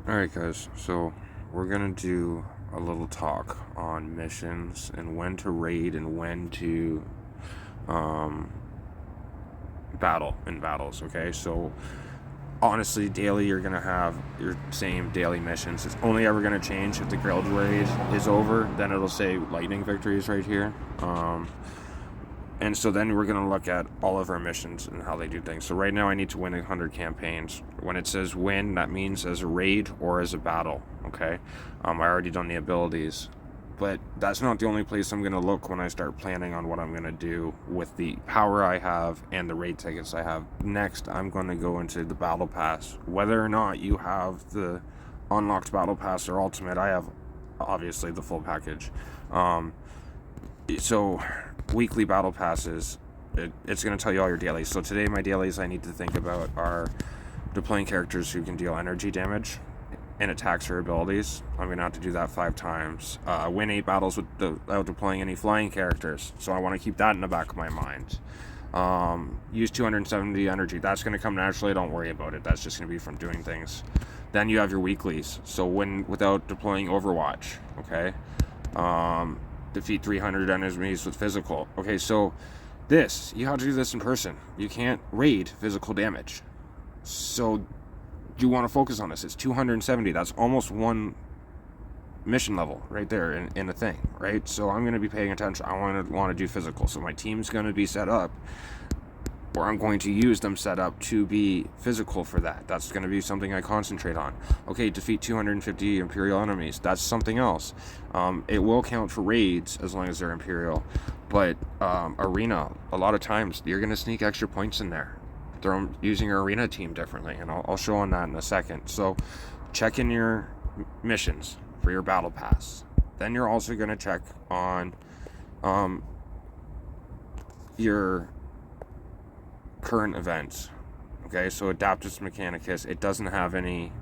Alright guys, so we're gonna do a little talk on missions and when to raid and when to battle in battles, okay? So honestly, daily you're gonna have your same daily missions. It's only ever gonna change if the guild raid is over, then it'll say lightning victories right here. And so then we're going to look at all of our missions and how they do things. So right now I need to win 100 campaigns. When it says win, that means as a raid or as a battle, okay? I already done the abilities. But that's not the only place I'm going to look when I start planning on what I'm going to do with the power I have and the raid tickets I have. Next, I'm going to go into the battle pass. Whether or not you have the unlocked battle pass or ultimate, I have obviously the full package. So weekly battle passes, it's going to tell you all your dailies. So today my dailies I need to think about are deploying characters who can deal energy damage and attacks or abilities. I'm going to have to do that 5 times. Win 8 battles without deploying any flying characters, so I want to keep that in the back of my mind. Use 270 energy. That's going to come naturally, don't worry about it. That's just going to be from doing things. Then you have your weeklies. So win without deploying Overwatch, okay? Defeat 300 enemies with physical. Okay, so you have to do this in person. You can't raid physical damage. So you want to focus on this. It's 270. That's almost one mission level right there in a thing, right? So I'm going to be paying attention. I want to do physical. So my team's going to be set up, or I'm going to use them set up to be physical for that. That's going to be something I concentrate on. Okay, defeat 250 Imperial enemies. That's something else. It will count for raids as long as they're Imperial. But Arena, a lot of times, you're going to sneak extra points in there. They're using your Arena team differently, and I'll show on that in a second. So check in your missions for your Battle Pass. Then you're also going to check on your current events. Okay, so Adeptus Mechanicus, it doesn't have any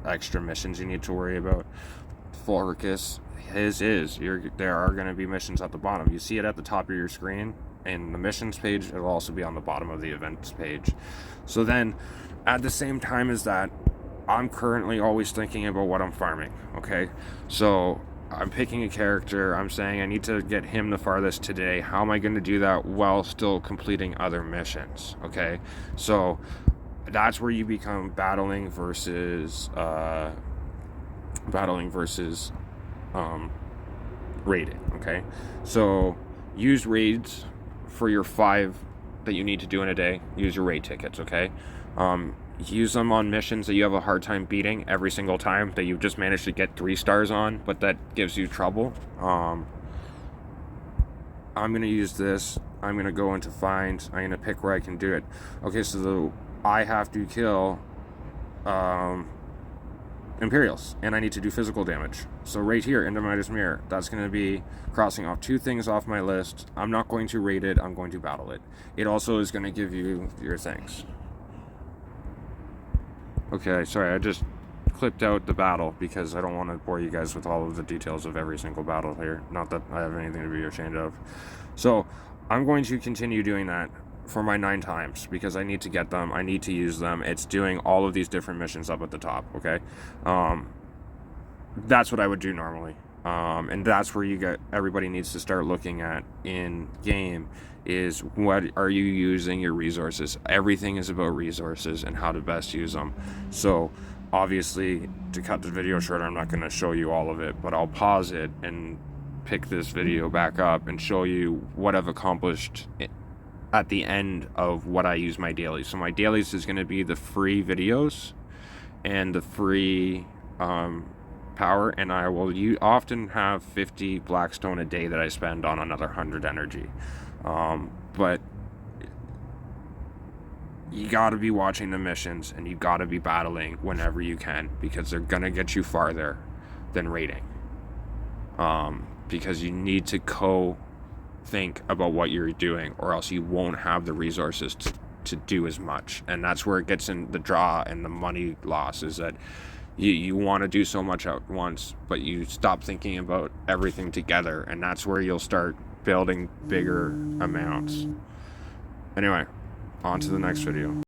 extra missions you need to worry about. Fulricus, there are going to be missions at the bottom. You see it at the top of your screen in the missions page. It'll also be on the bottom of the events page. So then at the same time as that, I'm currently always thinking about what I'm farming. Okay, so I'm picking a character, I'm saying I need to get him the farthest today. How am I going to do that while still completing other missions? Okay, so that's where you become battling versus raiding. Okay, so use raids for your 5 that you need to do in a day. Use your raid tickets, okay? Use them on missions that you have a hard time beating every single time, that you've just managed to get 3 stars on, but that gives you trouble. I'm going to use this. I'm going to go into find. I'm going to pick where I can do it. Okay, so I have to kill Imperials, and I need to do physical damage. So right here, Endomitus Mirror, that's going to be crossing off 2 things off my list. I'm not going to raid it. I'm going to battle it. It also is going to give you your things. Okay, sorry, I just clipped out the battle because I don't want to bore you guys with all of the details of every single battle here. Not that I have anything to be ashamed of. So I'm going to continue doing that for my 9 times because I need to get them. I need to use them. It's doing all of these different missions up at the top, okay? That's what I would do normally. And that's where everybody needs to start looking at in game is what are you using your resources. Everything is about resources and how to best use them. So obviously, to cut the video short, I'm not going to show you all of it, but I'll pause it and pick this video back up and show you what I've accomplished at the end of what I use my dailies. So my dailies is going to be the free videos and the free power, and I will often have 50 Blackstone a day that I spend on another 100 energy. But you got to be watching the missions, and you got to be battling whenever you can, because they're going to get you farther than raiding. Because you need to think about what you're doing, or else you won't have the resources to do as much. And that's where it gets in the draw and the money loss, is that you want to do so much at once, but you stop thinking about everything together, and that's where you'll start building bigger amounts. Anyway, on to the next video.